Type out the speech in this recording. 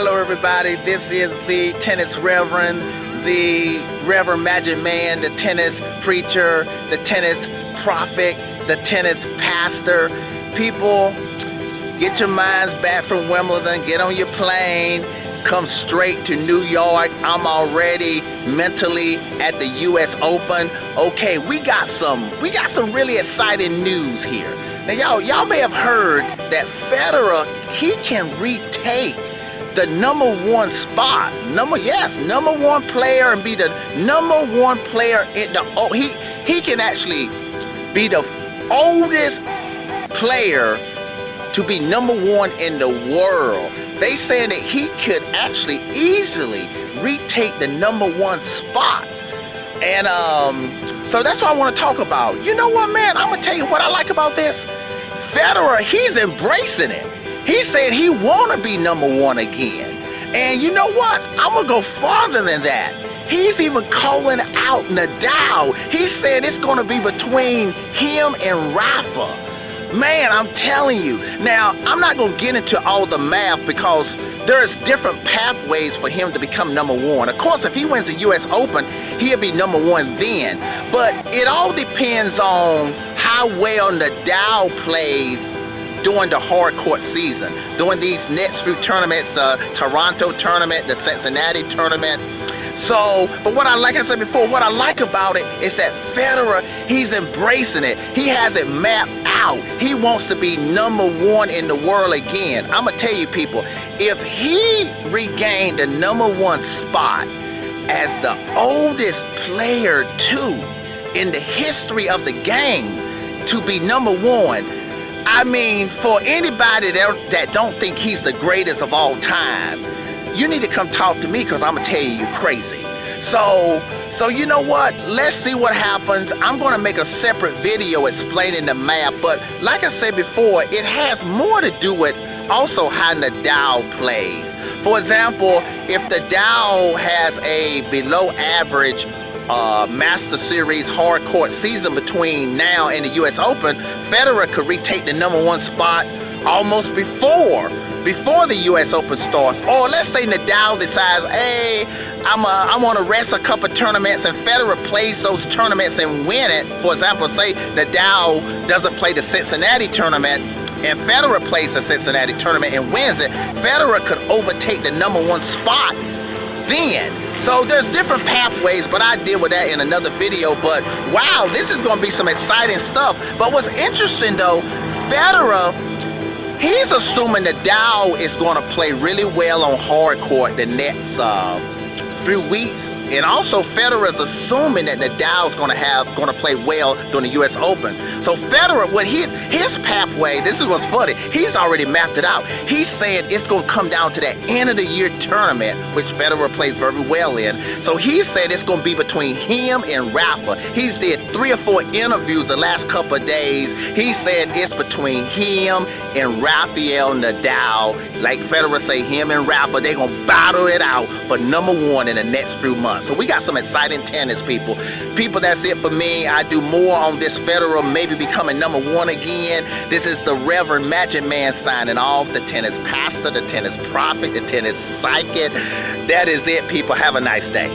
Hello everybody, this is the tennis reverend, the Reverend Magic Man, the tennis preacher, the tennis prophet, the tennis pastor. People, get your minds back from Wimbledon, get on your plane, come straight to New York. I'm already mentally at the US Open. Okay, we got some really exciting news here. Now y'all may have heard that Federer, he can retake the number one spot, number one player, and be the number one player in the. He can actually be the oldest player to be number one in the world. They saying that he could actually easily retake the number one spot. And so that's what I want to talk about. You know what, man? I'm gonna tell you what I like about this. Federer, he's embracing it. He said he want to be number one again. And you know what? I'm going to go farther than that. He's even calling out Nadal. He said it's going to be between him and Rafa. Man, I'm telling you. Now, I'm not going to get into all the math because there's different pathways for him to become number one. Of course, if he wins the US Open, he'll be number one then. But it all depends on how well Nadal plays during the hard court season, during these next few tournaments, Toronto tournament, the Cincinnati tournament. So, but like I said before, what I like about it is that Federer, he's embracing it. He has it mapped out. He wants to be number one in the world again. I'm going to tell you people, if he regained the number one spot as the oldest player too in the history of the game to be number one, I mean, for anybody that don't think he's the greatest of all time, you need to come talk to me because I'm going to tell you you're crazy. So you know what? Let's see what happens. I'm going to make a separate video explaining the math. But like I said before, it has more to do with also how Nadal plays. For example, if Nadal has a below average Master Series hard court season between now and the US Open, Federer could retake the number one spot almost before the US Open starts. Or let's say Nadal decides, hey, I want to rest a couple tournaments, and Federer plays those tournaments and win it. For example, say Nadal doesn't play the Cincinnati tournament and Federer plays the Cincinnati tournament and wins it. Federer could overtake the number one spot then. So there's different pathways, but I deal with that in another video. But wow, this is going to be some exciting stuff. But what's interesting though, Federer, he's assuming Nadal is going to play really well on hard court the next few weeks, and also Federer is assuming that Nadal is going to play well during the US Open. So Federer, what his pathway, this is what's funny, he's already mapped it out. He's saying it's going to come down to that end of the year tournament, which Federer plays very well in. So he said it's going to be between him and Rafa. He's did 3 or 4 interviews the last couple of days. He said it's between him and Rafael Nadal. Like Federer say, him and Rafa, they're going to battle it out for number one in the next few months. So we got some exciting tennis, people. That's it for me. I do more on this Federer maybe becoming number one again. This is the Reverend Magic Man signing off, the tennis pastor, the tennis prophet, the tennis psychic. That is it, people. Have a nice day.